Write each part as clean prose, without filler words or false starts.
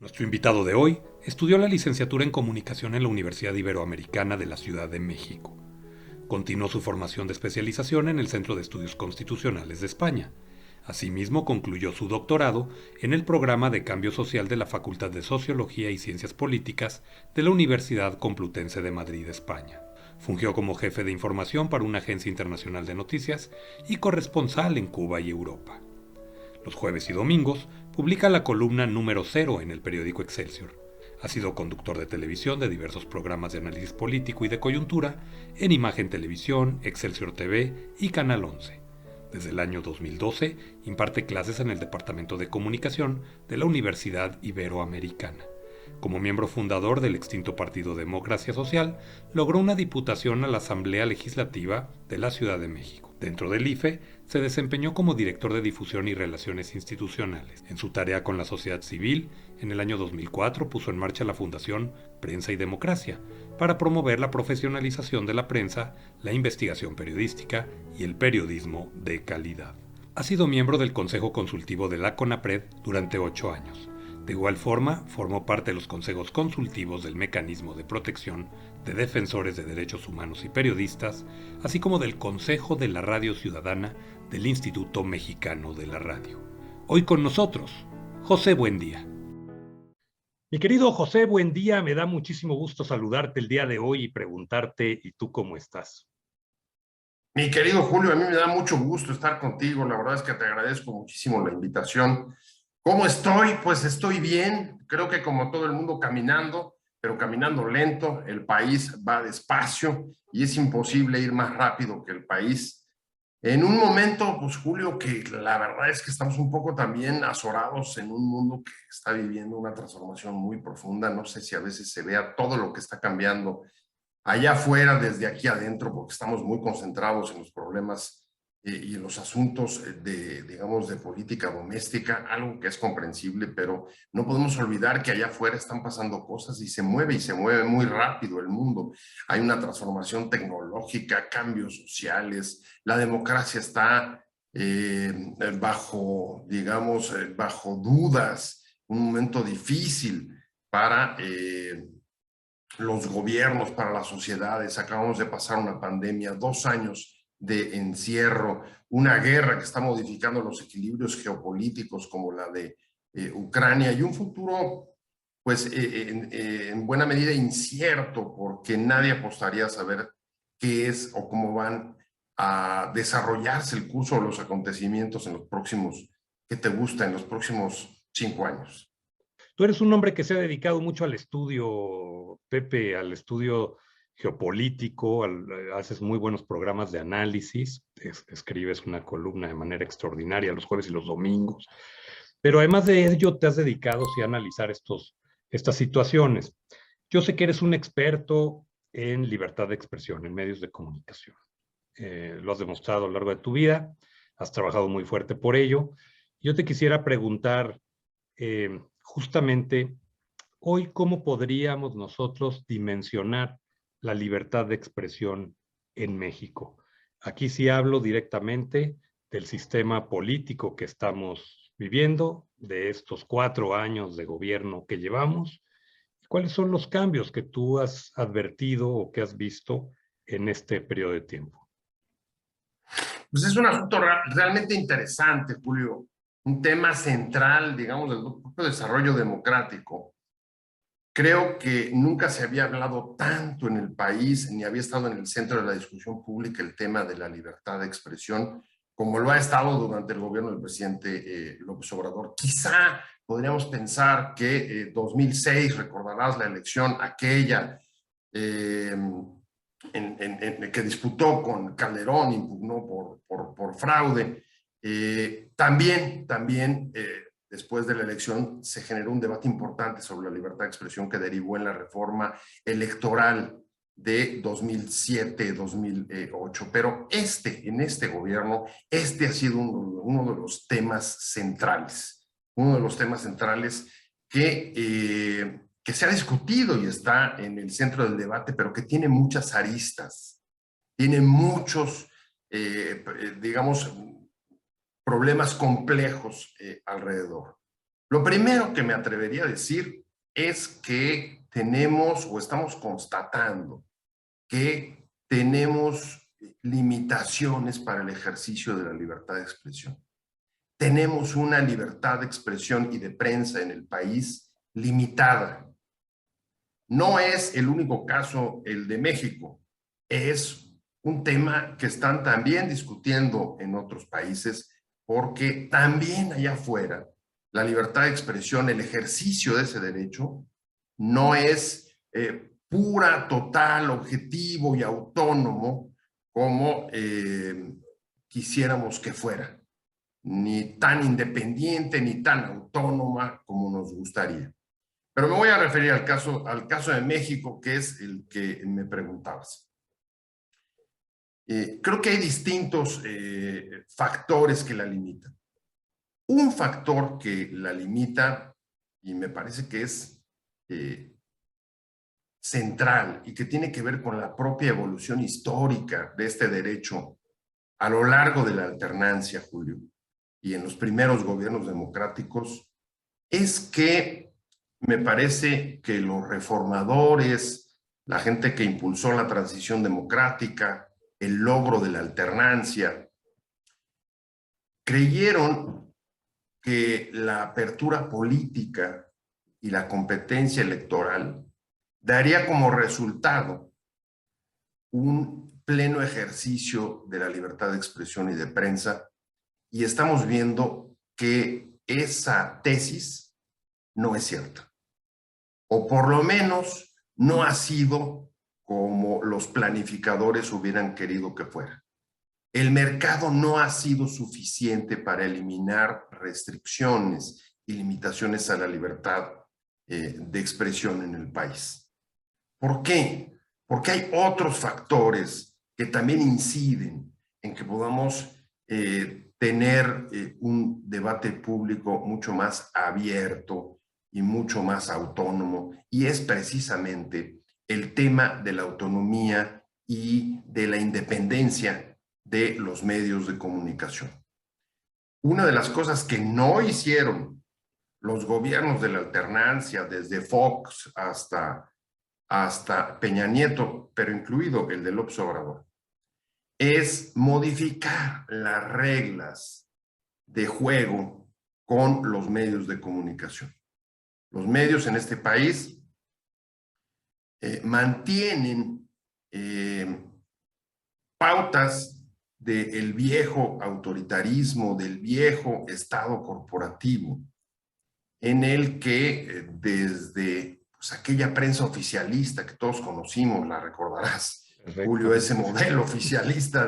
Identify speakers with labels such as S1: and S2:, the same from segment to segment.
S1: Nuestro invitado de hoy estudió la licenciatura en Comunicación en la Universidad Iberoamericana de la Ciudad de México. Continuó su formación de especialización en el Centro de Estudios Constitucionales de España. Asimismo, concluyó su doctorado en el programa de Cambio Social de la Facultad de Sociología y Ciencias Políticas de la Universidad Complutense de Madrid, España. Fungió como jefe de información para una agencia internacional de noticias y corresponsal en Cuba y Europa. Los jueves y domingos publica la columna número 0 en el periódico Excelsior. Ha sido conductor de televisión de diversos programas de análisis político y de coyuntura en Imagen Televisión, Excelsior TV y Canal 11. Desde el año 2012 imparte clases en el Departamento de Comunicación de la Universidad Iberoamericana. Como miembro fundador del extinto Partido Democracia Social, logró una diputación a la Asamblea Legislativa de la Ciudad de México. Dentro del IFE, se desempeñó como director de difusión y relaciones institucionales. En su tarea con la sociedad civil, en el año 2004 puso en marcha la Fundación Prensa y Democracia para promover la profesionalización de la prensa, la investigación periodística y el periodismo de calidad. Ha sido miembro del Consejo Consultivo de la CONAPRED durante 8 años. De igual forma, formó parte de los consejos consultivos del Mecanismo de Protección de Defensores de Derechos Humanos y Periodistas, así como del Consejo de la Radio Ciudadana del Instituto Mexicano de la Radio. Hoy con nosotros, José Buendía. Mi querido José Buendía, me da muchísimo gusto saludarte el día de hoy y preguntarte, ¿y tú cómo estás?
S2: Mi querido Julio, a mí me da mucho gusto estar contigo. La verdad es que te agradezco muchísimo la invitación. ¿Cómo estoy? Pues estoy bien. Creo que como todo el mundo caminando, pero caminando lento. El país va despacio y es imposible ir más rápido que el país. En un momento, pues Julio, que la verdad es que estamos un poco también azorados en un mundo que está viviendo una transformación muy profunda. No sé si a veces se vea todo lo que está cambiando allá afuera, desde aquí adentro, porque estamos muy concentrados en los problemas y en los asuntos digamos, de política doméstica, algo que es comprensible, pero no podemos olvidar que allá afuera están pasando cosas y se mueve muy rápido el mundo. Hay una transformación tecnológica, cambios sociales, la democracia está digamos, bajo dudas, un momento difícil para los gobiernos, para las sociedades. Acabamos de pasar una pandemia, 2 años de encierro, una guerra que está modificando los equilibrios geopolíticos como la de Ucrania y un futuro pues en buena medida incierto, porque nadie apostaría a saber qué es o cómo van a desarrollarse el curso de los acontecimientos en los próximos, ¿qué te gusta? En los próximos 5 años.
S1: Tú eres un hombre que se ha dedicado mucho al estudio, Pepe, al estudio geopolítico, haces muy buenos programas de análisis, escribes una columna de manera extraordinaria los jueves y los domingos, pero además de ello te has dedicado sí, a analizar estas situaciones. Yo sé que eres un experto en libertad de expresión, en medios de comunicación. Lo has demostrado a lo largo de tu vida, has trabajado muy fuerte por ello. Yo te quisiera preguntar, justamente hoy, ¿cómo podríamos nosotros dimensionar la libertad de expresión en México? Aquí sí hablo directamente del sistema político que estamos viviendo, de estos 4 años de gobierno que llevamos. ¿Cuáles son los cambios que tú has advertido o que has visto en este periodo de tiempo?
S2: Pues es un asunto realmente interesante, Julio, un tema central, digamos, del propio desarrollo democrático. Creo que nunca se había hablado tanto en el país, ni había estado en el centro de la discusión pública el tema de la libertad de expresión, como lo ha estado durante el gobierno del presidente López Obrador. Quizá podríamos pensar que 2006, recordarás la elección aquella, eh, que disputó con Calderón, impugnó por fraude. También después de la elección se generó un debate importante sobre la libertad de expresión que derivó en la reforma electoral de 2007-2008. Pero en este gobierno, este ha sido uno de los temas centrales, que se ha discutido y está en el centro del debate, pero que tiene muchas aristas, tiene muchos, digamos, problemas complejos alrededor. Lo primero que me atrevería a decir es que tenemos o estamos constatando que tenemos limitaciones para el ejercicio de la libertad de expresión. Tenemos una libertad de expresión y de prensa en el país limitada. No es el único caso el de México, es un tema que están también discutiendo en otros países, porque también allá afuera la libertad de expresión, el ejercicio de ese derecho, no es pura, total, objetivo y autónomo como quisiéramos que fuera, ni tan independiente ni tan autónoma como nos gustaría. Pero me voy a referir al caso de México, que es el que me preguntabas. Creo que hay distintos factores que la limitan. Un factor que la limita, y me parece que es central y que tiene que ver con la propia evolución histórica de este derecho a lo largo de la alternancia, Julio, y en los primeros gobiernos democráticos, es que me parece que los reformadores, la gente que impulsó la transición democrática, el logro de la alternancia, creyeron que la apertura política y la competencia electoral daría como resultado un pleno ejercicio de la libertad de expresión y de prensa, y estamos viendo que esa tesis no es cierta, o por lo menos no ha sido como los planificadores hubieran querido que fuera. El mercado no ha sido suficiente para eliminar restricciones y limitaciones a la libertad de expresión en el país. ¿Por qué? Porque hay otros factores que también inciden en que podamos tener un debate público mucho más abierto y mucho más autónomo, y es precisamente el tema de la autonomía y de la independencia de los medios de comunicación. Una de las cosas que no hicieron los gobiernos de la alternancia, desde Fox hasta Peña Nieto, pero incluido el de López Obrador, es modificar las reglas de juego con los medios de comunicación. Los medios en este país mantienen pautas del viejo autoritarismo, del viejo Estado corporativo, en el que desde pues, aquella prensa oficialista que todos conocimos, la recordarás, perfecto, Julio, ese modelo oficialista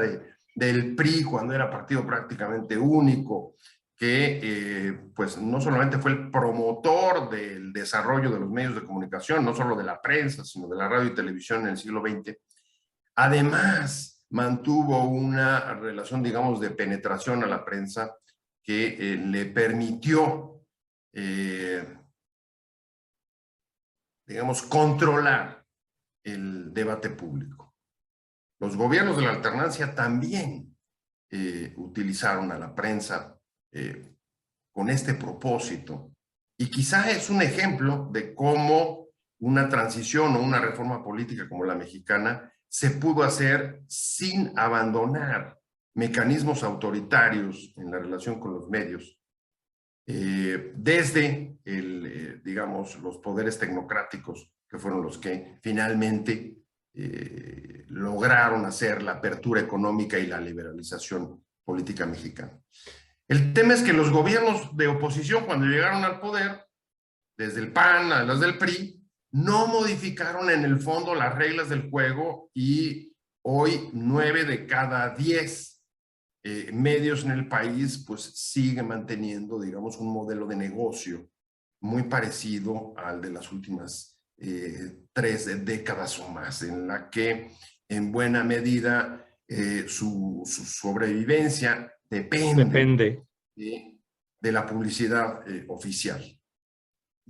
S2: del PRI cuando era partido prácticamente único, que pues no solamente fue el promotor del desarrollo de los medios de comunicación, no solo de la prensa, sino de la radio y televisión en el siglo XX, además mantuvo una relación, digamos, de penetración a la prensa que le permitió, digamos, controlar el debate público. Los gobiernos de la alternancia también utilizaron a la prensa con este propósito, y quizá es un ejemplo de cómo una transición o una reforma política como la mexicana se pudo hacer sin abandonar mecanismos autoritarios en la relación con los medios, desde digamos, los poderes tecnocráticos, que fueron los que finalmente lograron hacer la apertura económica y la liberalización política mexicana. El tema es que los gobiernos de oposición, cuando llegaron al poder, desde el PAN a los del PRI, no modificaron en el fondo las reglas del juego, y hoy 9 de cada 10 medios en el país pues sigue manteniendo, digamos, un modelo de negocio muy parecido al de las últimas 3 décadas o más, en la que en buena medida su sobrevivencia depende de la publicidad oficial.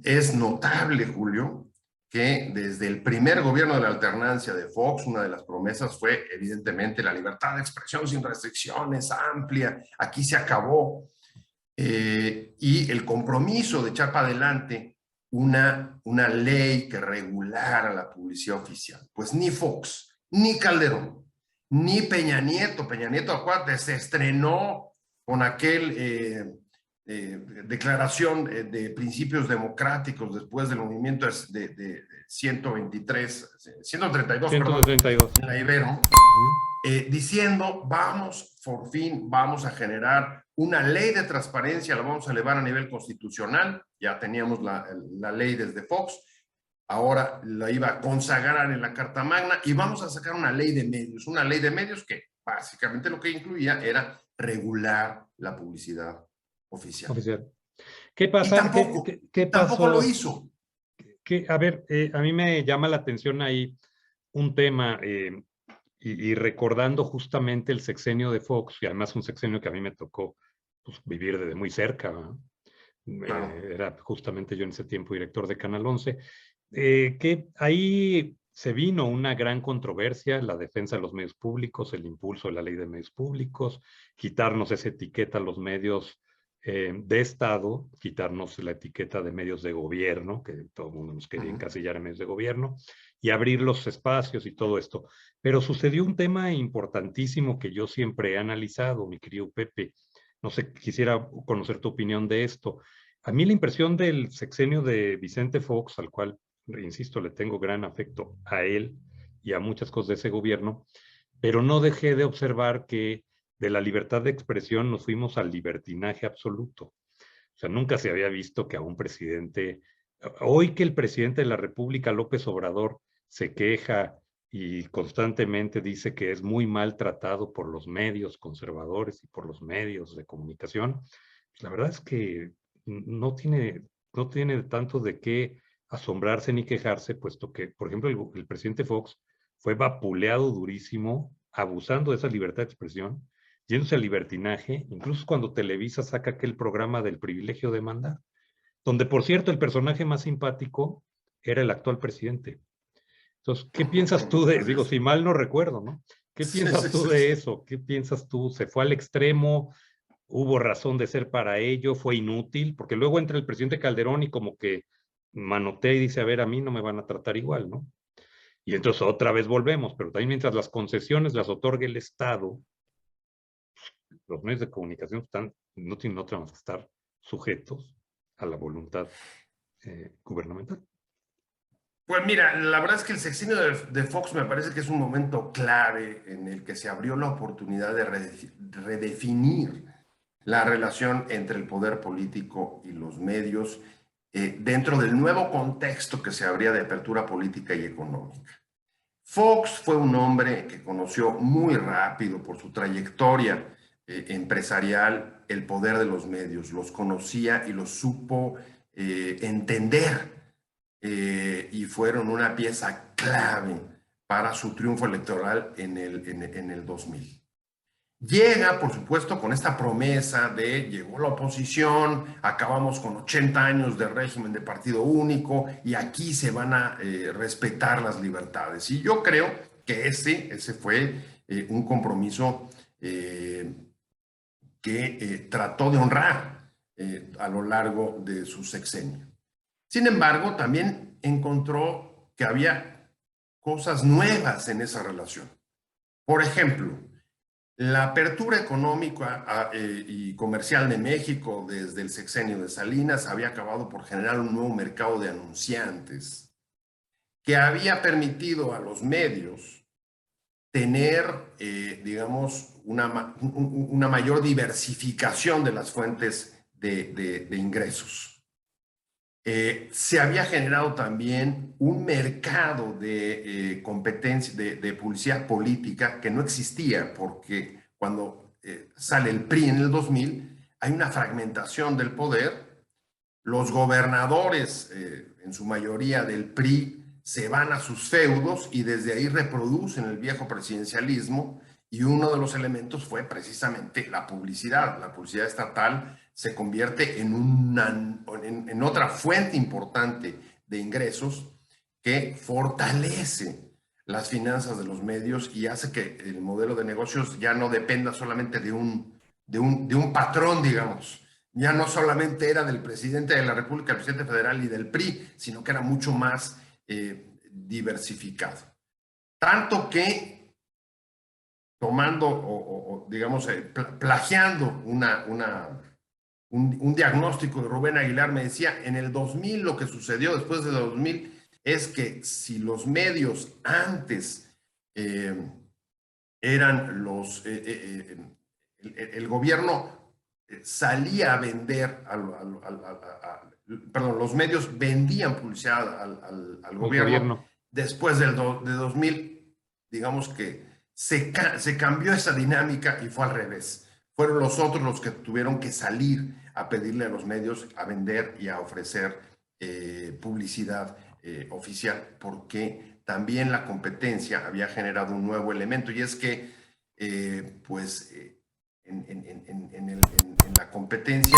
S2: Es notable, Julio, que desde el primer gobierno de la alternancia de Fox, una de las promesas fue evidentemente la libertad de expresión sin restricciones, amplia, aquí se acabó. y el compromiso de echar para adelante una ley que regulara la publicidad oficial. Pues ni Fox, ni Calderón, ni Peña Nieto, acuérdate, se estrenó con aquel declaración de principios democráticos después del movimiento de 132, perdón,
S1: 132.
S2: en la Ibero, diciendo, por fin vamos a generar una ley de transparencia, la vamos a elevar a nivel constitucional, ya teníamos la ley desde Fox, ahora la iba a consagrar en la Carta Magna y vamos a sacar una ley de medios que básicamente lo que incluía era regular la publicidad oficial.
S1: ¿Qué pasa?
S2: Y tampoco,
S1: ¿Qué pasó?
S2: Tampoco lo hizo.
S1: A ver, a mí me llama la atención ahí un tema, y recordando justamente el sexenio de Fox, y además un sexenio que a mí me tocó pues, vivir desde muy cerca, ¿no? Claro. Era justamente yo en ese tiempo director de Canal 11, que ahí se vino una gran controversia, la defensa de los medios públicos, el impulso de la ley de medios públicos, quitarnos esa etiqueta a los medios de Estado, quitarnos la etiqueta de medios de gobierno, que todo el mundo nos quería encasillar en medios de gobierno, y abrir los espacios y todo esto. Pero sucedió un tema importantísimo que yo siempre he analizado, mi querido Pepe. No sé, quisiera conocer tu opinión de esto. A mí la impresión del sexenio de Vicente Fox, al cual, insisto, le tengo gran afecto a él y a muchas cosas de ese gobierno, pero no dejé de observar que de la libertad de expresión nos fuimos al libertinaje absoluto. O sea, nunca se había visto que a un presidente, hoy que el presidente de la República, López Obrador, se queja y constantemente dice que es muy maltratado por los medios conservadores y por los medios de comunicación, pues la verdad es que no tiene tanto de qué asombrarse ni quejarse, puesto que, por ejemplo, el presidente Fox fue vapuleado durísimo, abusando de esa libertad de expresión, yéndose al libertinaje, incluso cuando Televisa saca aquel programa del privilegio de mandar, donde, por cierto, el personaje más simpático era el actual presidente. Entonces, ¿qué piensas tú de, digo, si mal no recuerdo, ¿no? ¿Qué piensas tú de eso? ¿Qué piensas tú? ¿Se fue al extremo? ¿Hubo razón de ser para ello? ¿Fue inútil? Porque luego entra el presidente Calderón y como que manotea y dice, a ver, a mí no me van a tratar igual, ¿no? Y entonces otra vez volvemos, pero también mientras las concesiones las otorgue el Estado, los medios de comunicación no tienen otra más que estar sujetos a la voluntad gubernamental.
S2: Pues mira, la verdad es que el sexenio de Fox me parece que es un momento clave en el que se abrió la oportunidad de redefinir la relación entre el poder político y los medios dentro del nuevo contexto que se abría de apertura política y económica. Fox fue un hombre que conoció muy rápido por su trayectoria empresarial el poder de los medios, los conocía y los supo entender. Y fueron una pieza clave para su triunfo electoral en el 2000. Llega, por supuesto, con esta promesa de llegó la oposición, acabamos con 80 años de régimen de partido único y aquí se van a respetar las libertades. Y yo creo que ese fue un compromiso que trató de honrar a lo largo de su sexenio. Sin embargo, también encontró que había cosas nuevas en esa relación. Por ejemplo, la apertura económica y comercial de México desde el sexenio de Salinas había acabado por generar un nuevo mercado de anunciantes que había permitido a los medios tener, digamos, una mayor diversificación de las fuentes de ingresos. Se había generado también un mercado de competencia, de publicidad política que no existía, porque cuando sale el PRI en el 2000, hay una fragmentación del poder. Los gobernadores, en su mayoría del PRI, se van a sus feudos y desde ahí reproducen el viejo presidencialismo. Y uno de los elementos fue precisamente la publicidad. La publicidad estatal se convierte en otra fuente importante de ingresos que fortalece las finanzas de los medios y hace que el modelo de negocios ya no dependa solamente de un patrón, digamos, ya no solamente era del presidente de la República, del presidente federal y del PRI, sino que era mucho más diversificado. Tanto que tomando digamos, plagiando un diagnóstico de Rubén Aguilar, me decía, en el 2000 lo que sucedió después de 2000 es que si los medios antes eran el gobierno salía a vender, perdón, los medios vendían publicidad al gobierno. Después de 2000, digamos que se cambió esa dinámica y fue al revés. Fueron los otros los que tuvieron que salir a pedirle a los medios a vender y a ofrecer publicidad oficial, porque también la competencia había generado un nuevo elemento, y es que pues en la competencia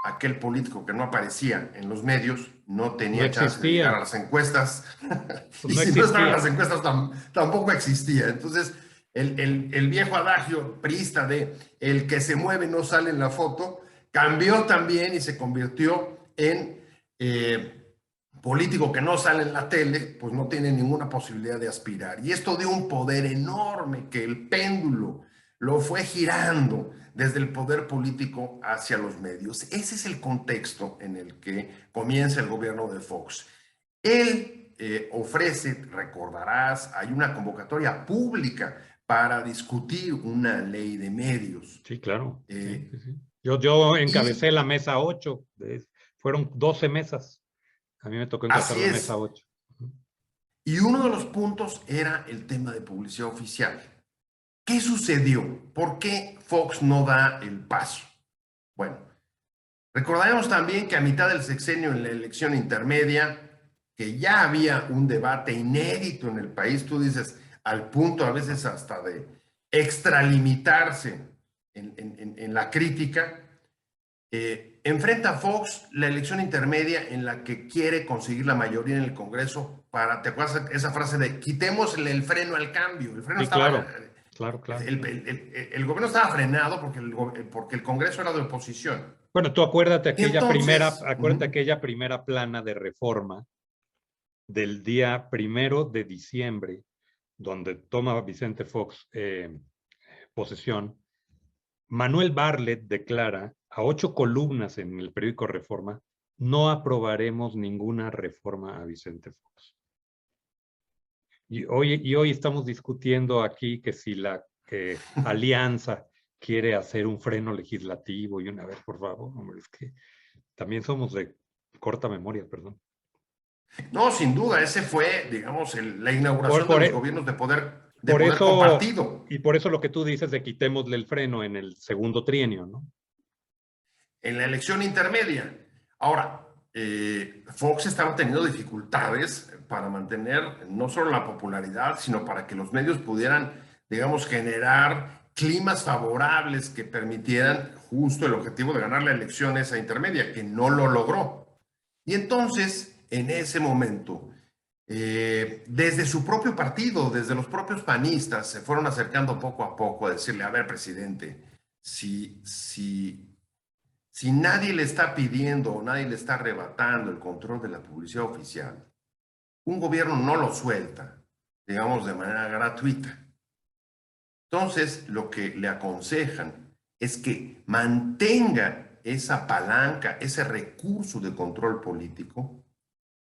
S2: aquel político que no aparecía en los medios no tenía chance de llegar a las encuestas. Pues y si no estaban las encuestas tampoco existía. Entonces el viejo adagio priista de el que se mueve no sale en la foto cambió también y se convirtió en político que no sale en la tele, pues no tiene ninguna posibilidad de aspirar. Y esto dio un poder enorme que el péndulo lo fue girando desde el poder político hacia los medios. Ese es el contexto en el que comienza el gobierno de Fox. Él ofrece, recordarás, hay una convocatoria pública para discutir una ley de medios.
S1: Sí, claro. Sí. Yo encabecé la mesa 8, fueron 12 mesas. A mí me tocó encabezar la mesa 8.
S2: Y uno de los puntos era el tema de publicidad oficial. ¿Qué sucedió? ¿Por qué Fox no da el paso? Bueno, recordaremos también que a mitad del sexenio, en la elección intermedia, que ya había un debate inédito en el país, tú dices, al punto a veces hasta de extralimitarse en la crítica, enfrenta a Fox la elección intermedia en la que quiere conseguir la mayoría en el Congreso para, ¿te acuerdas esa frase de quitémosle el freno al cambio? El freno estaba...
S1: Claro.
S2: El gobierno estaba frenado porque el Congreso era de oposición.
S1: Bueno, tú acuérdate aquella primera plana de reforma del día 1 de diciembre, donde toma Vicente Fox posesión. Manuel Bartlett declara a 8 columnas en el periódico Reforma: no aprobaremos ninguna reforma a Vicente Fox. Y hoy estamos discutiendo aquí que si la alianza quiere hacer un freno legislativo y una vez, por favor, hombre, es que también somos de corta memoria, perdón.
S2: No, sin duda, ese fue, digamos, la inauguración de los gobiernos de poder compartido.
S1: Y por eso lo que tú dices de quitémosle el freno en el segundo trienio, ¿no?
S2: En la elección intermedia. Ahora, Fox estaba teniendo dificultades para mantener no solo la popularidad, sino para que los medios pudieran, digamos, generar climas favorables que permitieran justo el objetivo de ganar la elección esa intermedia, que no lo logró. Y entonces, en ese momento, desde su propio partido, desde los propios panistas, se fueron acercando poco a poco a decirle, a ver, presidente, si nadie le está pidiendo o nadie le está arrebatando el control de la publicidad oficial, un gobierno no lo suelta, digamos, de manera gratuita. Entonces, lo que le aconsejan es que mantenga esa palanca, ese recurso de control político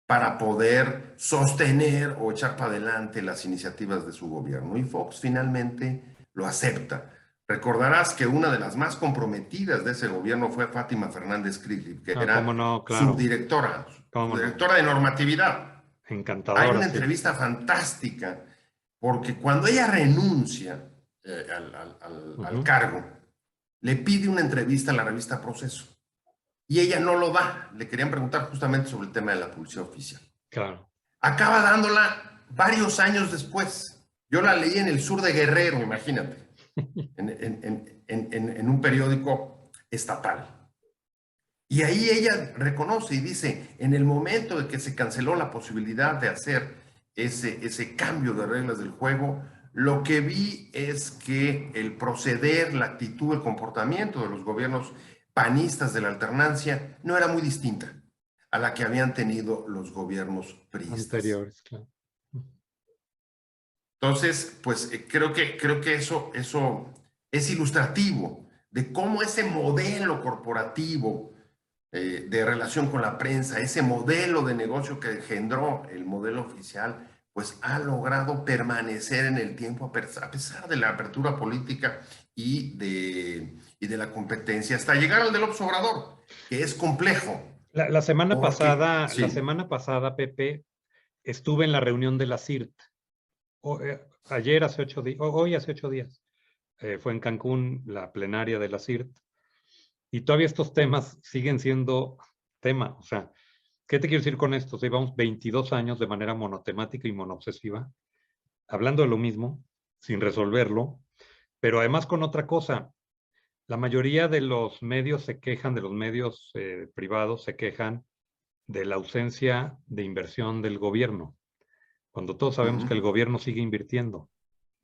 S2: para poder sostener o echar para adelante las iniciativas de su gobierno. Y Fox finalmente lo acepta. Recordarás que una de las más comprometidas de ese gobierno fue Fátima Fernández Kriglip, que era subdirectora, subdirectora de normatividad.
S1: Encantadora.
S2: Hay una entrevista fantástica, porque cuando ella renuncia al cargo, le pide una entrevista a la revista Proceso. Y ella no lo da. Le querían preguntar justamente sobre el tema de la publicidad oficial.
S1: Claro.
S2: Acaba dándola varios años después. Yo la leí en el sur de Guerrero, imagínate. En un periódico estatal. Y ahí ella reconoce y dice, en el momento de que se canceló la posibilidad de hacer ese cambio de reglas del juego, lo que vi es que el proceder, la actitud, el comportamiento de los gobiernos panistas de la alternancia no era muy distinta a la que habían tenido los gobiernos priistas.
S1: Anteriores, claro.
S2: Entonces, pues creo que eso es ilustrativo de cómo ese modelo corporativo de relación con la prensa, ese modelo de negocio que engendró el modelo oficial, pues ha logrado permanecer en el tiempo a pesar de la apertura política y de la competencia, hasta llegar al del López Obrador, que es complejo.
S1: La semana
S2: Sí.
S1: pasada, Pepe, estuve en la reunión de la CIRT. Ayer hace 8 días, hoy hace 8 días, fue en Cancún la plenaria de la CIRT, y todavía estos temas siguen siendo tema. O sea, ¿qué te quiero decir con esto? Llevamos 22 años de manera monotemática y monoobsesiva, hablando de lo mismo, sin resolverlo, pero además con otra cosa. La mayoría de los medios se quejan, de los medios privados se quejan de la ausencia de inversión del gobierno, cuando todos sabemos que el gobierno sigue invirtiendo.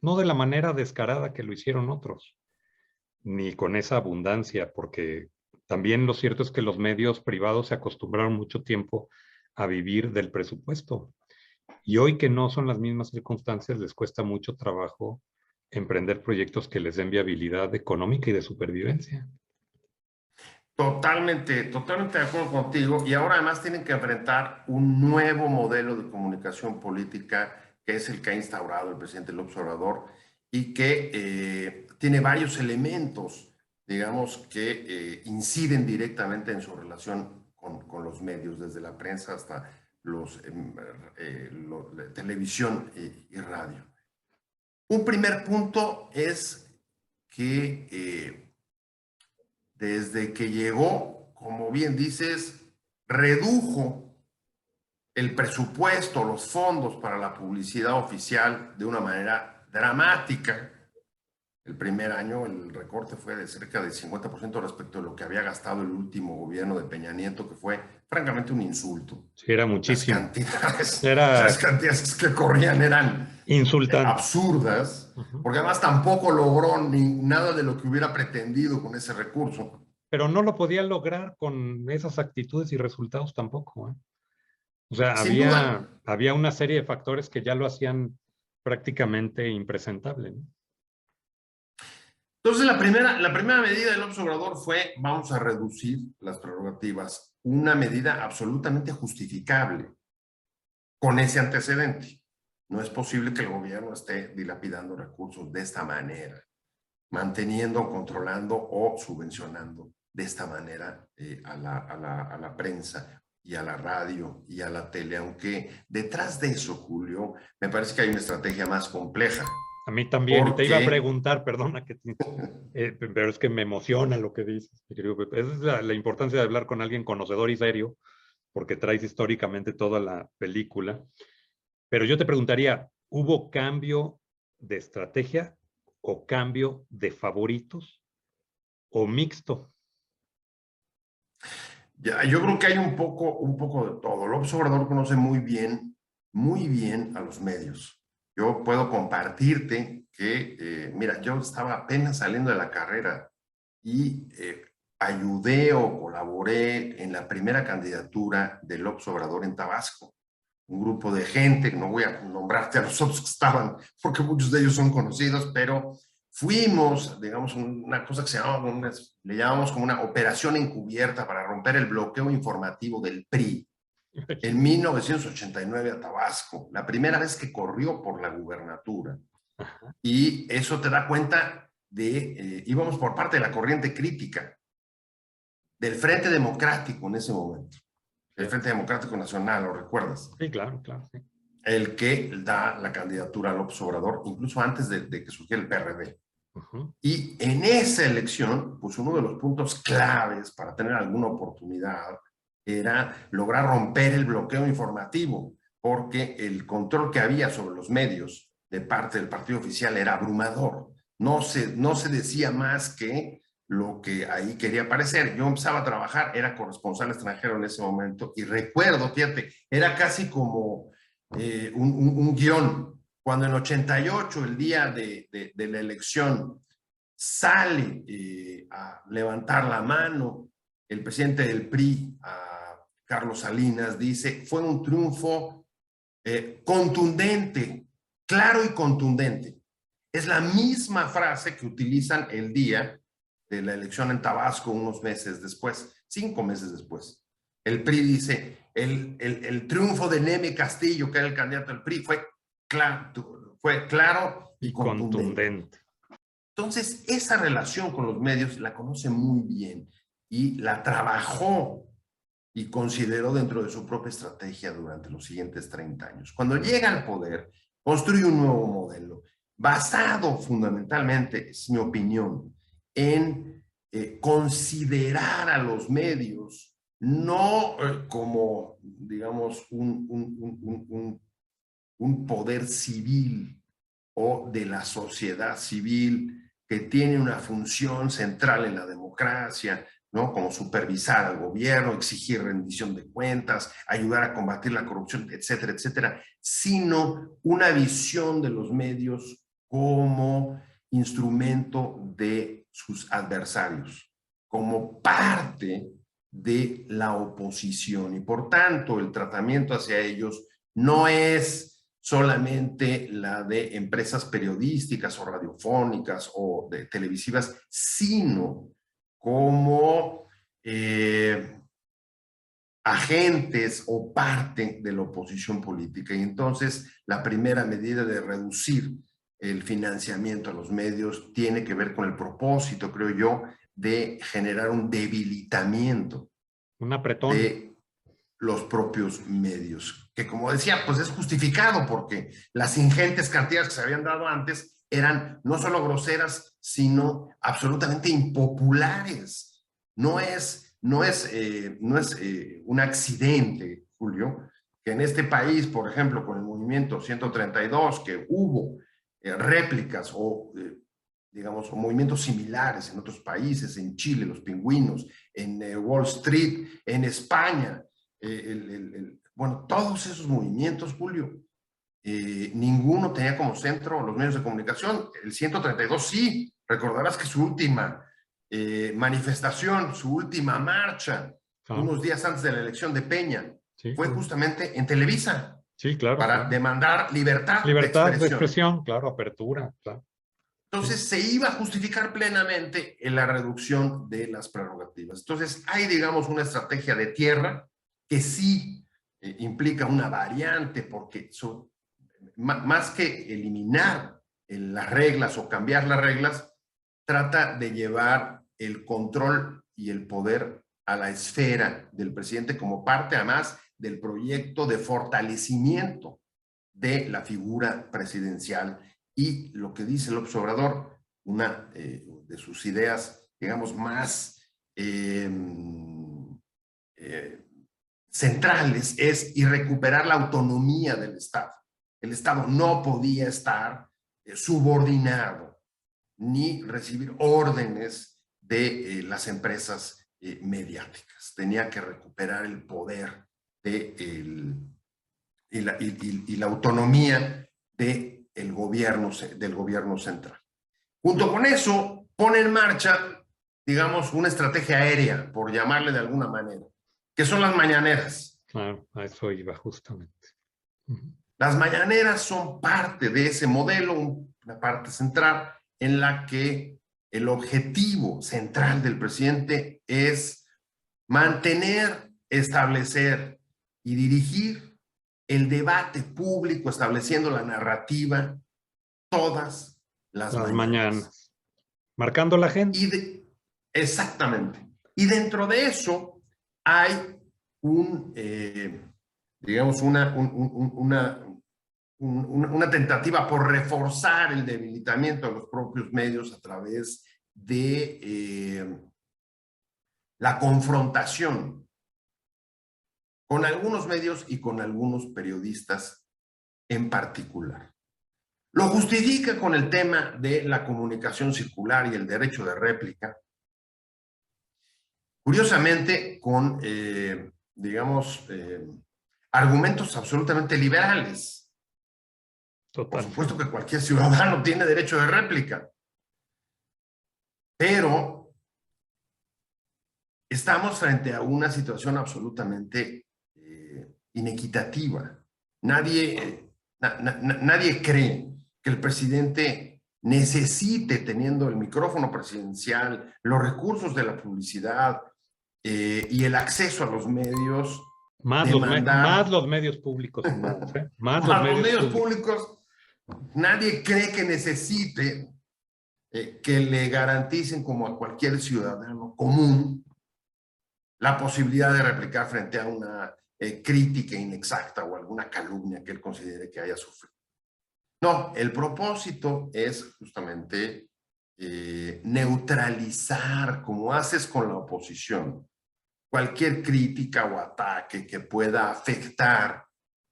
S1: No de la manera descarada que lo hicieron otros, ni con esa abundancia, porque también lo cierto es que los medios privados se acostumbraron mucho tiempo a vivir del presupuesto. Y hoy que no son las mismas circunstancias, les cuesta mucho trabajo emprender proyectos que les den viabilidad económica y de supervivencia.
S2: Totalmente, totalmente de acuerdo contigo. Y ahora además tienen que enfrentar un nuevo modelo de comunicación política, que es el que ha instaurado el presidente López Obrador y que tiene varios elementos, digamos, que inciden directamente en su relación con los medios, desde la prensa hasta televisión y radio. Un primer punto es que desde que llegó, como bien dices, redujo el presupuesto, los fondos para la publicidad oficial de una manera dramática. El primer año el recorte fue de cerca del 50% respecto a lo que había gastado el último gobierno de Peña Nieto, que fue francamente un insulto.
S1: Sí, era
S2: Las
S1: muchísimo.
S2: las cantidades que corrían eran
S1: Insultante.
S2: absurdas, porque además tampoco logró nada de lo que hubiera pretendido con ese recurso.
S1: Pero no lo podía lograr con esas actitudes y resultados tampoco, ¿eh? O sea,
S2: Sin duda.
S1: había una serie de factores que ya lo hacían prácticamente impresentable, ¿no?
S2: Entonces, la primera medida del López Obrador fue: vamos a reducir las prerrogativas. Una medida absolutamente justificable con ese antecedente. No es posible que el gobierno esté dilapidando recursos de esta manera, manteniendo, controlando o subvencionando de esta manera a la prensa y a la radio y a la tele, aunque detrás de eso, Julio, me parece que hay una estrategia más compleja.
S1: A mí también. Y te iba a preguntar, perdona pero es que me emociona lo que dices, mi querido Pepe. Esa es la importancia de hablar con alguien conocedor y serio, porque traes históricamente toda la película. Pero yo te preguntaría, ¿hubo cambio de estrategia o cambio de favoritos o mixto?
S2: Ya, yo creo que hay un poco de todo. López Obrador conoce muy bien a los medios. Yo puedo compartirte que, mira, yo estaba apenas saliendo de la carrera y ayudé o colaboré en la primera candidatura de López Obrador en Tabasco. Un grupo de gente, no voy a nombrarte a los otros que estaban, porque muchos de ellos son conocidos, pero fuimos, digamos, una cosa que le llamamos como una operación encubierta para romper el bloqueo informativo del PRI en 1989 a Tabasco, la primera vez que corrió por la gubernatura. Y eso te da cuenta de, íbamos por parte de la corriente crítica del Frente Democrático en ese momento, el Frente Democrático Nacional, ¿lo recuerdas?
S1: Sí, claro, claro. Sí.
S2: El que da la candidatura a López Obrador, incluso antes de que surgiera el PRD. Y en esa elección, pues uno de los puntos claves para tener alguna oportunidad era lograr romper el bloqueo informativo, porque el control que había sobre los medios de parte del partido oficial era abrumador. No se decía más que lo que ahí quería aparecer. Yo empezaba a trabajar, era corresponsal extranjero en ese momento, y recuerdo, fíjate, era casi como un guión. Cuando en 88, el día de la elección, sale a levantar la mano. El presidente del PRI, Carlos Salinas, dice, fue un triunfo contundente, claro y contundente. Es la misma frase que utilizan el día de la elección en Tabasco unos meses después, 5 meses después. El PRI dice, el triunfo de Neme Castillo, que era el candidato del PRI, fue claro y contundente. Entonces, esa relación con los medios la conoce muy bien y la trabajó y consideró dentro de su propia estrategia durante los siguientes 30 años. Cuando llega al poder, construye un nuevo modelo basado fundamentalmente, es mi opinión, en considerar a los medios no como, digamos, un poder civil o de la sociedad civil que tiene una función central en la democracia, ¿no? Como supervisar al gobierno, exigir rendición de cuentas, ayudar a combatir la corrupción, etcétera, etcétera, sino una visión de los medios como instrumento de sus adversarios, como parte de la oposición, y por tanto el tratamiento hacia ellos no es solamente la de empresas periodísticas o radiofónicas o de televisivas, sino como agentes o parte de la oposición política. Y entonces la primera medida de reducir el financiamiento a los medios tiene que ver con el propósito, creo yo, de generar un debilitamiento de los propios medios, que como decía, pues es justificado porque las ingentes cantidades que se habían dado antes eran no solo groseras, sino absolutamente impopulares. No es un accidente, Julio, que en este país, por ejemplo, con el movimiento 132, que hubo réplicas o digamos, o movimientos similares en otros países, en Chile, los pingüinos, en Wall Street, en España, bueno, todos esos movimientos, Julio, ninguno tenía como centro los medios de comunicación. El 132 sí, recordarás que su última manifestación, su última marcha, unos días antes de la elección de Peña, fue justamente en Televisa.
S1: Sí, claro.
S2: Para demandar libertad
S1: de expresión, claro, apertura, claro.
S2: Entonces se iba a justificar plenamente en la reducción de las prerrogativas. Entonces hay, digamos, una estrategia de tierra que sí implica una variante, porque más que eliminar las reglas o cambiar las reglas, trata de llevar el control y el poder a la esfera del presidente como parte, además, del proyecto de fortalecimiento de la figura presidencial. Y lo que dice López Obrador, una de sus ideas, digamos, más centrales es y recuperar la autonomía del Estado. El Estado no podía estar subordinado ni recibir órdenes de las empresas mediáticas. Tenía que recuperar el poder y la autonomía del gobierno central. Junto con eso, pone en marcha, digamos, una estrategia aérea, por llamarle de alguna manera, que son las mañaneras.
S1: Claro, a eso iba justamente.
S2: Las mañaneras son parte de ese modelo, una parte central, en la que el objetivo central del presidente es mantener, establecer y dirigir el debate público, estableciendo la narrativa todas las mañanas.
S1: Marcando la agenda.
S2: Exactamente. Y dentro de eso hay digamos, una tentativa por reforzar el debilitamiento de los propios medios a través de la confrontación con algunos medios y con algunos periodistas en particular. Lo justifica con el tema de la comunicación circular y el derecho de réplica. Curiosamente, con, digamos, argumentos absolutamente liberales. Total. Por supuesto que cualquier ciudadano tiene derecho de réplica. Pero estamos frente a una situación absolutamente inequitativa. Nadie cree que el presidente necesite, teniendo el micrófono presidencial, los recursos de la publicidad y el acceso a los medios,
S1: Más
S2: demandar
S1: los medios públicos, ¿eh? Más los
S2: a los
S1: medios
S2: medios
S1: públicos.
S2: públicos. Nadie cree que necesite que le garanticen, como a cualquier ciudadano común, la posibilidad de replicar frente a una crítica inexacta o alguna calumnia que él considere que haya sufrido. No, el propósito es justamente neutralizar, como haces con la oposición, cualquier crítica o ataque que pueda afectar,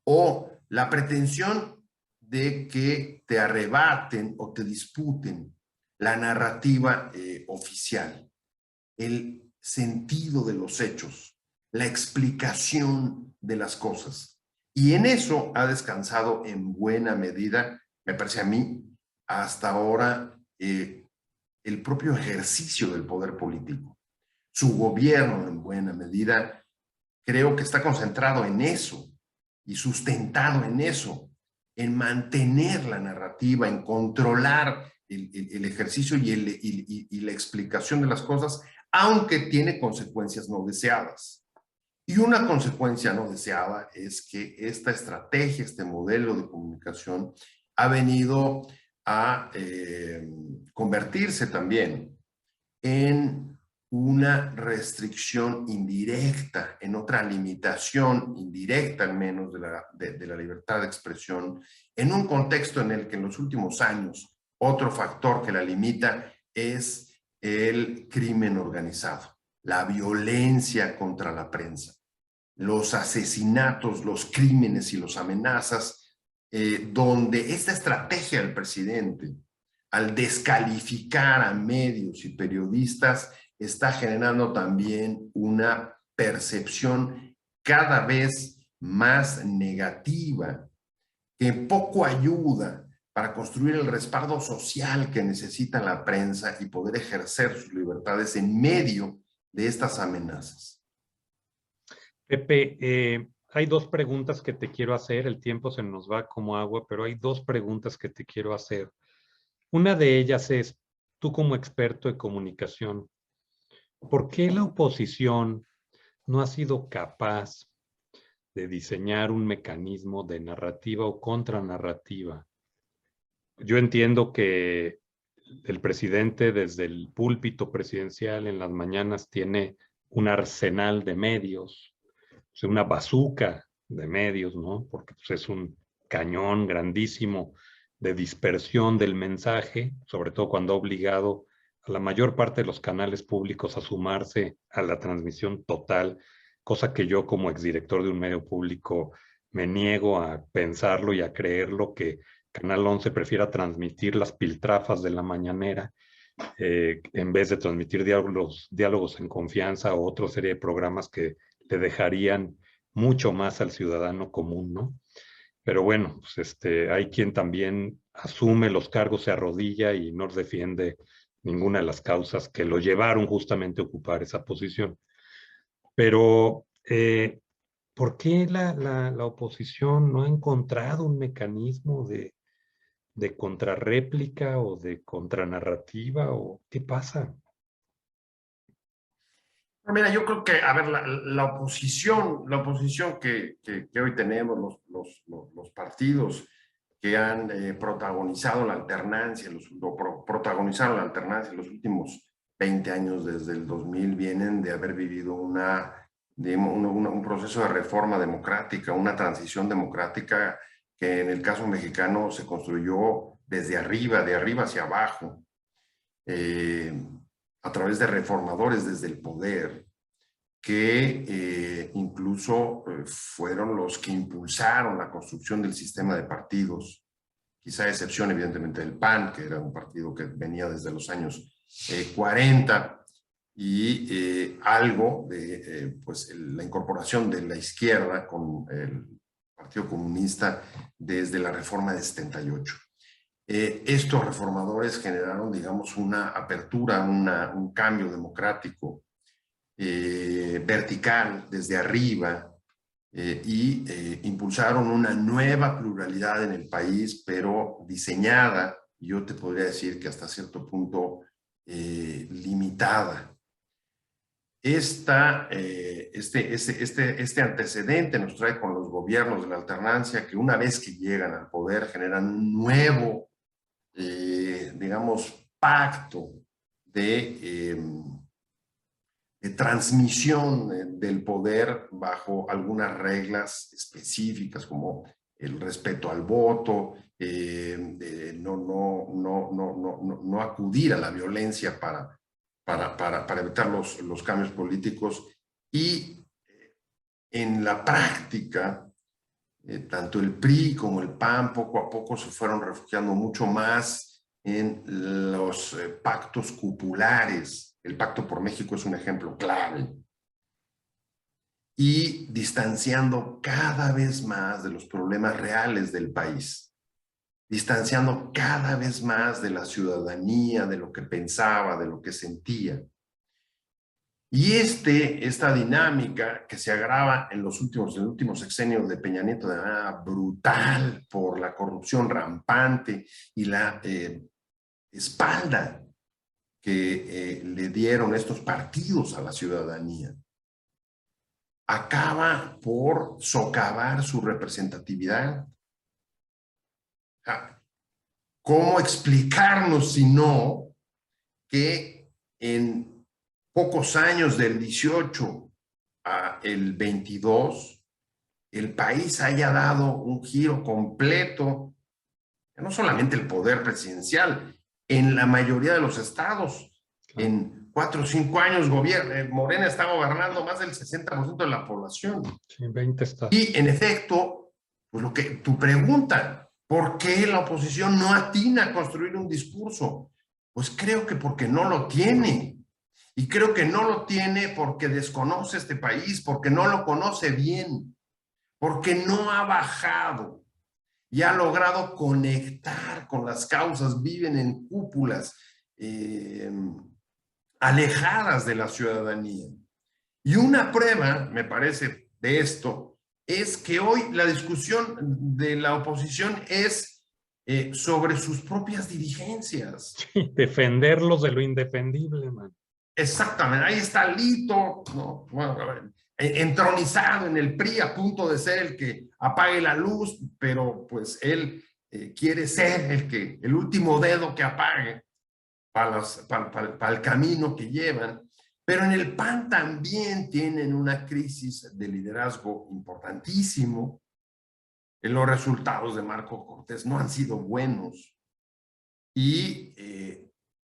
S2: o la pretensión de que te arrebaten o te disputen la narrativa oficial, el sentido de los hechos, la explicación de las cosas. Y en eso ha descansado en buena medida, me parece a mí, hasta ahora, el propio ejercicio del poder político. Su gobierno, en buena medida, creo que está concentrado en eso y sustentado en eso, en mantener la narrativa, en controlar el ejercicio y la explicación de las cosas, aunque tiene consecuencias no deseadas. Y una consecuencia no deseada es que esta estrategia, este modelo de comunicación ha venido a convertirse también en una restricción indirecta, en otra limitación indirecta al menos de la libertad de expresión, en un contexto en el que en los últimos años otro factor que la limita es el crimen organizado, la violencia contra la prensa, los asesinatos, los crímenes y las amenazas, donde esta estrategia del presidente, al descalificar a medios y periodistas, está generando también una percepción cada vez más negativa, que poco ayuda para construir el respaldo social que necesita la prensa y poder ejercer sus libertades en medio de estas amenazas.
S1: Pepe, hay dos preguntas que te quiero hacer. El tiempo se nos va como agua, pero hay dos preguntas que te quiero hacer. Una de ellas es, tú como experto de comunicación, ¿por qué la oposición no ha sido capaz de diseñar un mecanismo de narrativa o contranarrativa? Yo entiendo que el presidente desde el púlpito presidencial en las mañanas tiene un arsenal de medios, o sea, una bazuca de medios, ¿no? Porque pues, es un cañón grandísimo de dispersión del mensaje, sobre todo cuando ha obligado a la mayor parte de los canales públicos a sumarse a la transmisión total, cosa que yo como exdirector de un medio público me niego a pensarlo y a creerlo, que Canal 11 prefiera transmitir las piltrafas de la mañanera en vez de transmitir diálogos en confianza o otra serie de programas que le dejarían mucho más al ciudadano común, ¿no? Pero bueno, pues hay quien también asume los cargos, se arrodilla y no defiende ninguna de las causas que lo llevaron justamente a ocupar esa posición. Pero, ¿por qué la oposición no ha encontrado un mecanismo de contrarréplica o de contranarrativa? ¿O qué pasa?
S2: Mira, yo creo que, a ver, la oposición que hoy tenemos, los partidos que han protagonizado la alternancia, protagonizaron la alternancia en los últimos 20 años, desde el 2000, vienen de haber vivido un proceso de reforma democrática, una transición democrática que en el caso mexicano se construyó desde arriba, de arriba hacia abajo. A través de reformadores desde el poder, que incluso fueron los que impulsaron la construcción del sistema de partidos, quizá a excepción evidentemente del PAN, que era un partido que venía desde los años 40, y algo de pues, la incorporación de la izquierda con el Partido Comunista desde la reforma de 78. Estos reformadores generaron, digamos, una apertura, un cambio democrático vertical, desde arriba, impulsaron una nueva pluralidad en el país, pero diseñada, yo te podría decir que hasta cierto punto limitada. Este antecedente nos trae con los gobiernos de la alternancia que una vez que llegan al poder generan un nuevo, digamos, pacto de transmisión del poder bajo algunas reglas específicas como el respeto al voto, no acudir a la violencia para evitar los cambios políticos. Y en la práctica, tanto el PRI como el PAN poco a poco se fueron refugiando mucho más en los pactos cupulares. El Pacto por México es un ejemplo clave. Y distanciando cada vez más de los problemas reales del país. Distanciando cada vez más de la ciudadanía, de lo que pensaba, de lo que sentía. Y esta dinámica que se agrava en los últimos sexenios de Peña Nieto de manera brutal por la corrupción rampante y la espalda que le dieron estos partidos a la ciudadanía, acaba por socavar su representatividad. ¿Cómo explicarnos si no que en pocos años del 18 al 22 el país haya dado un giro completo, no solamente el poder presidencial, en la mayoría de los estados? Claro. En 4 o 5 años Morena está gobernando más del 60% de la población.
S1: Sí, 20 estados.
S2: Y en efecto, pues lo que tu pregunta, ¿por qué la oposición no atina a construir un discurso? Pues creo que porque no lo tiene. Y creo que no lo tiene porque desconoce este país, porque no lo conoce bien, porque no ha bajado y ha logrado conectar con las causas, viven en cúpulas alejadas de la ciudadanía. Y una prueba, me parece, de esto, es que hoy la discusión de la oposición es sobre sus propias dirigencias.
S1: Sí, defenderlos de lo indefendible, man.
S2: Exactamente, ahí está Lito, ¿no? Bueno, entronizado en el PRI, a punto de ser el que apague la luz, pero pues él quiere ser el último dedo que apague para el camino que llevan. Pero en el PAN también tienen una crisis de liderazgo importantísimo. Los resultados de Marco Cortés no han sido buenos y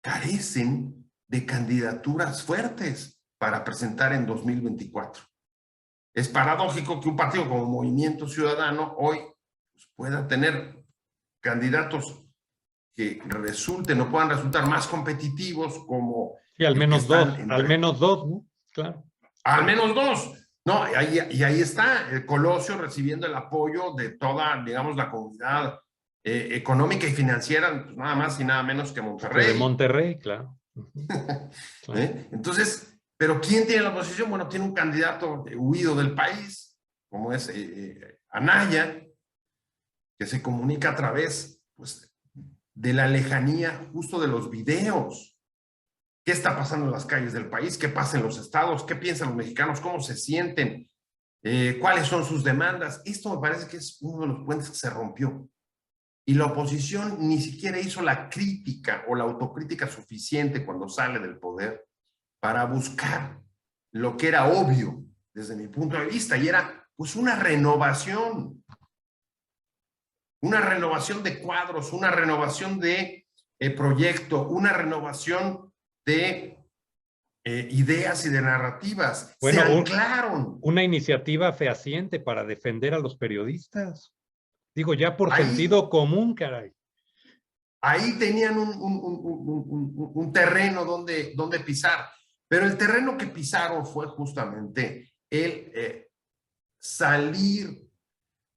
S2: carecen de candidaturas fuertes para presentar en 2024. Es paradójico que un partido como Movimiento Ciudadano hoy pues, pueda tener candidatos que resulten o puedan resultar más competitivos como...
S1: Sí, al menos dos, ¿no? Claro.
S2: Al menos dos. No, y ahí está el Colosio recibiendo el apoyo de toda, digamos, la comunidad económica y financiera, pues nada más y nada menos que Monterrey.
S1: De Monterrey, claro.
S2: Claro. Entonces, ¿pero quién tiene la oposición? Bueno, tiene un candidato huido del país, como es Anaya, que se comunica a través pues, de la lejanía justo de los videos. ¿Qué está pasando en las calles del país? ¿Qué pasa en los estados? ¿Qué piensan los mexicanos? ¿Cómo se sienten? ¿Cuáles son sus demandas? Esto me parece que es uno de los puentes que se rompió. Y la oposición ni siquiera hizo la crítica o la autocrítica suficiente cuando sale del poder para buscar lo que era obvio desde mi punto de vista, y era pues una renovación de cuadros, una renovación de proyecto, una renovación de ideas y de narrativas.
S1: Bueno,
S2: se anclaron.
S1: Una iniciativa fehaciente para defender a los periodistas. Digo, ya por
S2: ahí,
S1: sentido común, caray.
S2: Ahí tenían un terreno donde pisar, pero el terreno que pisaron fue justamente el salir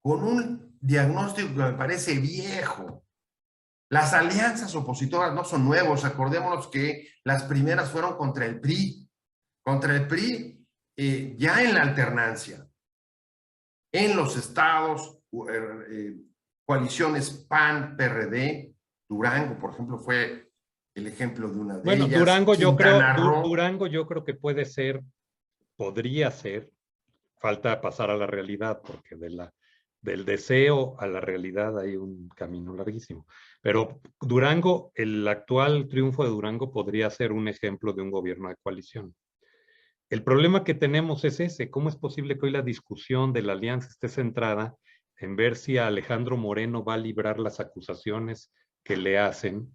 S2: con un diagnóstico que me parece viejo. Las alianzas opositoras no son nuevos, acordémonos que las primeras fueron contra el PRI, contra el PRI, ya en la alternancia, en los estados, coaliciones PAN, PRD, Durango, por ejemplo, fue el ejemplo de una de
S1: Bueno,
S2: ellas, Quintana Roo.
S1: Durango yo creo que puede ser, podría ser, falta pasar a la realidad, porque del deseo a la realidad hay un camino larguísimo. Pero Durango, el actual triunfo de Durango podría ser un ejemplo de un gobierno de coalición. El problema que tenemos es ese, ¿cómo es posible que hoy la discusión de la alianza esté centrada en ver si Alejandro Moreno va a librar las acusaciones que le hacen,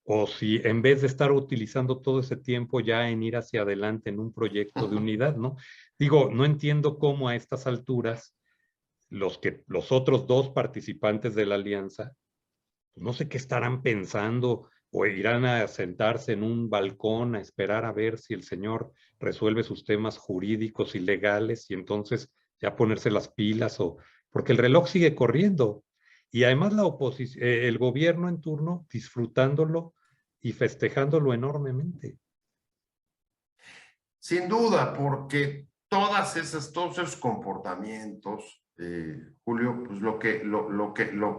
S1: o si en vez de estar utilizando todo ese tiempo ya en ir hacia adelante en un proyecto de unidad, ¿no? Digo, no entiendo cómo a estas alturas los otros dos participantes de la alianza, no sé qué estarán pensando o irán a sentarse en un balcón a esperar a ver si el señor resuelve sus temas jurídicos y legales y entonces ya ponerse las pilas o porque el reloj sigue corriendo y además la oposición, el gobierno en turno disfrutándolo y festejándolo enormemente.
S2: Sin duda, porque todos esos comportamientos, Julio, pues lo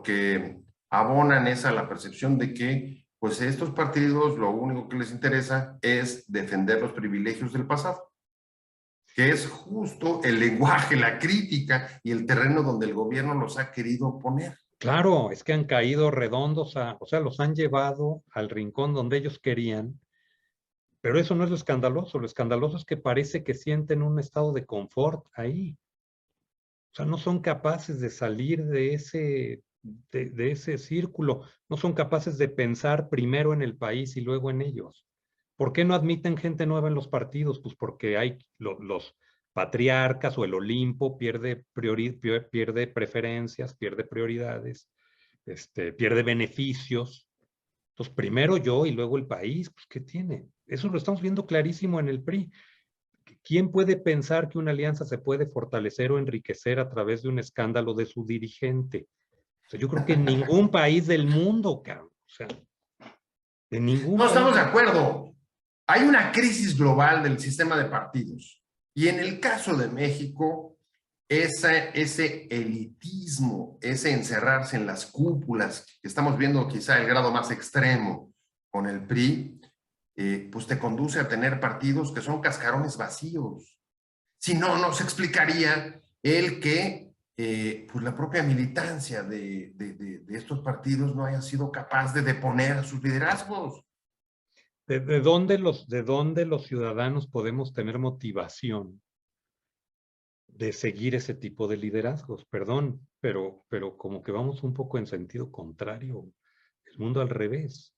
S2: que abonan es a la percepción de que pues estos partidos lo único que les interesa es defender los privilegios del pasado, que es justo el lenguaje, la crítica y el terreno donde el gobierno los ha querido poner.
S1: Claro, es que han caído redondos, o sea, los han llevado al rincón donde ellos querían. Pero eso no es lo escandaloso es que parece que sienten un estado de confort ahí. O sea, no son capaces de salir de ese círculo, no son capaces de pensar primero en el país y luego en ellos. ¿Por qué no admiten gente nueva en los partidos? Pues porque hay los patriarcas o el Olimpo pierde preferencias, pierde prioridades, pierde beneficios. Entonces, primero yo y luego el país, pues ¿qué tiene? Eso lo estamos viendo clarísimo en el PRI. ¿Quién puede pensar que una alianza se puede fortalecer o enriquecer a través de un escándalo de su dirigente? O sea, yo creo que en ningún país del mundo, cabrón. O sea, en ningún
S2: No
S1: país.
S2: estamos de acuerdo. Hay una crisis global del sistema de partidos. Y en el caso de México, ese elitismo, ese encerrarse en las cúpulas, que estamos viendo quizá el grado más extremo con el PRI, pues te conduce a tener partidos que son cascarones vacíos. Si no, no se explicaría el que pues la propia militancia de estos partidos no haya sido capaz de deponer a sus liderazgos.
S1: De dónde los ciudadanos podemos tener motivación de seguir ese tipo de liderazgos? Perdón, pero como que vamos un poco en sentido contrario, el mundo al revés.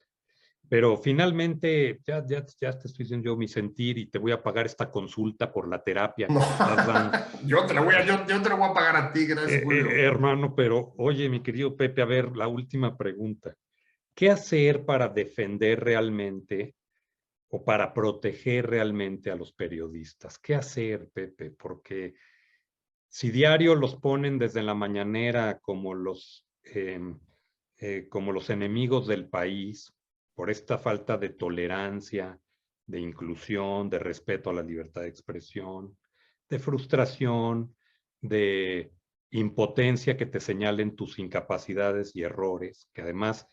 S1: Pero finalmente, ya te estoy diciendo yo mi sentir y te voy a pagar esta consulta por la terapia que
S2: No,
S1: me estás dando.
S2: yo te la voy a pagar a ti, gracias, Julio.
S1: Hermano, pero oye, mi querido Pepe, a ver, la última pregunta. ¿Qué hacer para defender realmente o para proteger realmente a los periodistas? ¿Qué hacer, Pepe? Porque si diario los ponen desde la mañanera como los enemigos del país, por esta falta de tolerancia, de inclusión, de respeto a la libertad de expresión, de frustración, de impotencia que te señalen tus incapacidades y errores, que además,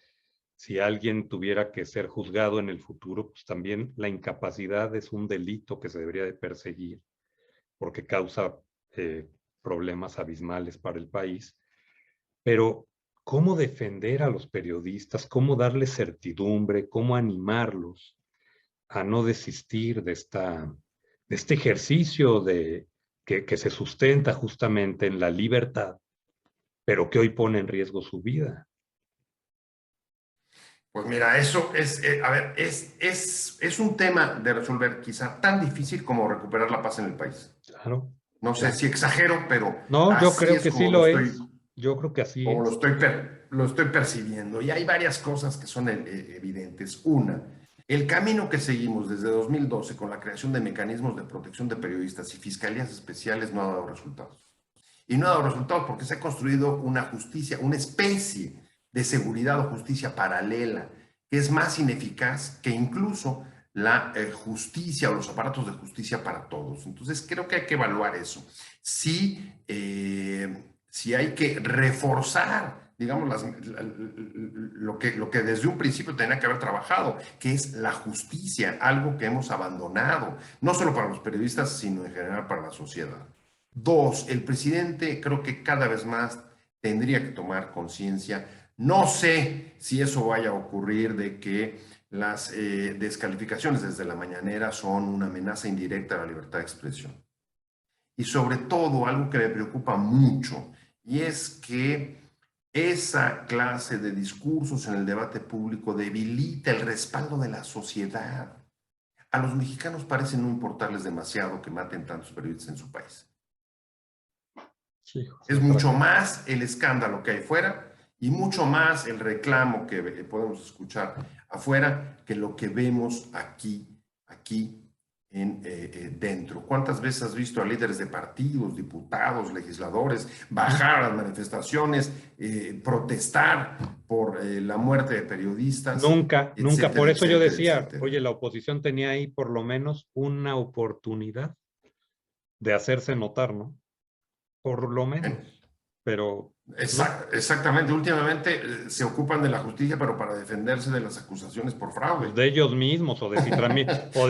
S1: si alguien tuviera que ser juzgado en el futuro, pues también la incapacidad es un delito que se debería de perseguir porque causa problemas abismales para el país. Pero, ¿cómo defender a los periodistas? ¿Cómo darles certidumbre? ¿Cómo animarlos a no desistir de este ejercicio que se sustenta justamente en la libertad, pero que hoy pone en riesgo su vida?
S2: Pues mira, eso es, a ver, es un tema de resolver quizá tan difícil como recuperar la paz en el país.
S1: Claro,
S2: No sé
S1: claro.
S2: si exagero, pero
S1: No, yo
S2: así
S1: creo
S2: es
S1: que sí
S2: como lo
S1: lo
S2: estoy,
S1: es. Yo creo que así
S2: como
S1: es.
S2: lo estoy percibiendo. Y hay varias cosas que son evidentes. Una, el camino que seguimos desde 2012 con la creación de mecanismos de protección de periodistas y fiscalías especiales no ha dado resultados. Y no ha dado resultados porque se ha construido una justicia, una especie de seguridad o justicia paralela, que es más ineficaz que incluso la justicia o los aparatos de justicia para todos. Entonces, creo que hay que evaluar eso. Sí, si hay que reforzar, digamos, lo que desde un principio tenía que haber trabajado, que es la justicia, algo que hemos abandonado, no solo para los periodistas, sino en general para la sociedad. Dos, el presidente creo que cada vez más tendría que tomar conciencia. No sé si eso vaya a ocurrir de que las descalificaciones desde la mañanera son una amenaza indirecta a la libertad de expresión. Y sobre todo, algo que me preocupa mucho, y es que esa clase de discursos en el debate público debilita el respaldo de la sociedad. A los mexicanos parece no importarles demasiado que maten tantos periodistas en su país. Sí, es mucho más el escándalo que hay fuera y mucho más el reclamo que podemos escuchar afuera que lo que vemos aquí dentro. ¿Cuántas veces has visto a líderes de partidos, diputados, legisladores bajar a las manifestaciones, protestar por la muerte de periodistas?
S1: Nunca, etcétera, nunca. Por eso yo decía, etcétera. Oye, la oposición tenía ahí por lo menos una oportunidad de hacerse notar, ¿no? Por lo menos. Pero
S2: exactamente. Últimamente se ocupan de la justicia, pero para defenderse de las acusaciones por fraude.
S1: De ellos mismos, o de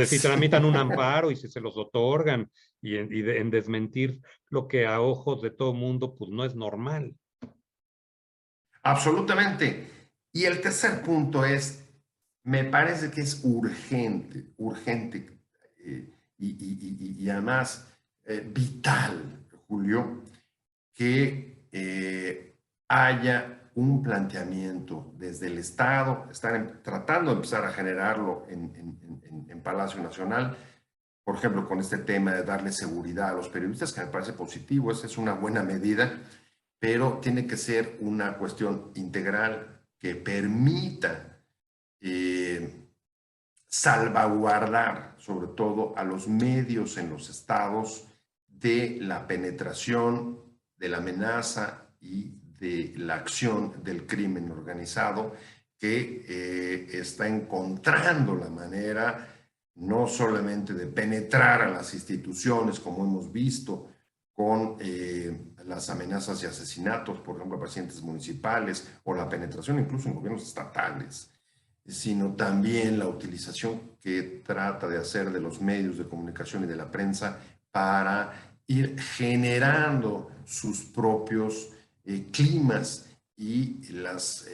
S1: si tramitan un amparo y si se los otorgan, y en desmentir lo que a ojos de todo mundo pues no es normal.
S2: Absolutamente. Y el tercer punto es, me parece que es urgente, y además vital, Julio, que haya un planteamiento desde el Estado, están tratando de empezar a generarlo en Palacio Nacional, por ejemplo, con este tema de darle seguridad a los periodistas, que me parece positivo, esa es una buena medida, pero tiene que ser una cuestión integral que permita salvaguardar, sobre todo, a los medios en los estados de la penetración, de la amenaza y de la acción del crimen organizado que está encontrando la manera no solamente de penetrar a las instituciones, como hemos visto con las amenazas y asesinatos, por ejemplo, a presidentes municipales, o la penetración incluso en gobiernos estatales, sino también la utilización que trata de hacer de los medios de comunicación y de la prensa para ir generando sus propios climas y las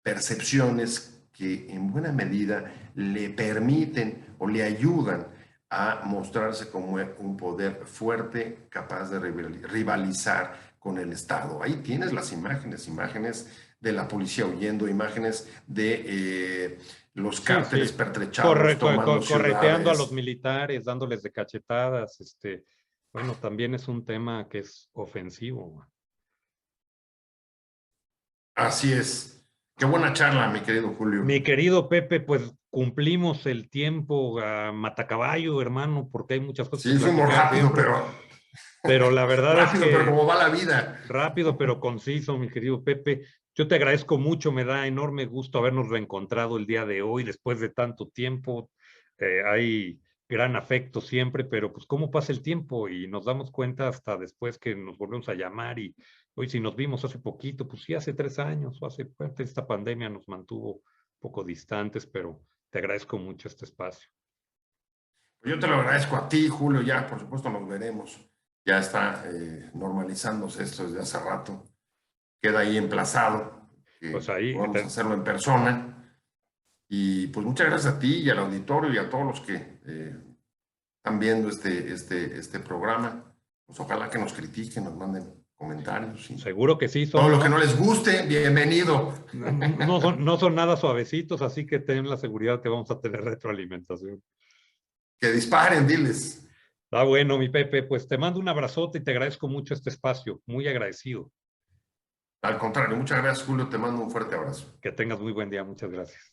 S2: percepciones que en buena medida le permiten o le ayudan a mostrarse como un poder fuerte, capaz de rivalizar con el Estado. Ahí tienes las imágenes de la policía huyendo, imágenes de los cárteles pertrechados,
S1: correteando a los militares, dándoles de cachetadas. Bueno, también es un tema que es ofensivo.
S2: Así es. Qué buena charla, mi querido Julio.
S1: Mi querido Pepe, pues cumplimos el tiempo a matacaballo, hermano, porque hay muchas cosas.
S2: Sí, fuimos rápido,
S1: pero la verdad
S2: rápido,
S1: es que...
S2: pero como va la vida.
S1: Rápido, pero conciso, mi querido Pepe. Yo te agradezco mucho, me da enorme gusto habernos reencontrado el día de hoy, después de tanto tiempo. Hay gran afecto siempre, pero pues cómo pasa el tiempo y nos damos cuenta hasta después que nos volvemos a llamar. Y hoy si nos vimos hace poquito, pues sí, hace 3 años o hace esta pandemia nos mantuvo un poco distantes, pero te agradezco mucho este espacio.
S2: Yo te lo agradezco a ti, Julio, ya por supuesto nos veremos. Ya está normalizándose esto desde hace rato. Queda ahí emplazado.
S1: Pues ahí
S2: vamos a hacerlo en persona. Y pues muchas gracias a ti y al auditorio y a todos los que están viendo este programa. Pues ojalá que nos critiquen, nos manden comentarios.
S1: Seguro que sí.
S2: Todo lo que no les guste, bienvenido.
S1: No son nada suavecitos, así que ten la seguridad que vamos a tener retroalimentación.
S2: Que disparen, diles.
S1: Está bueno, mi Pepe, pues te mando un abrazote y te agradezco mucho este espacio, muy agradecido.
S2: Al contrario, muchas gracias, Julio, te mando un fuerte abrazo.
S1: Que tengas muy buen día, muchas gracias.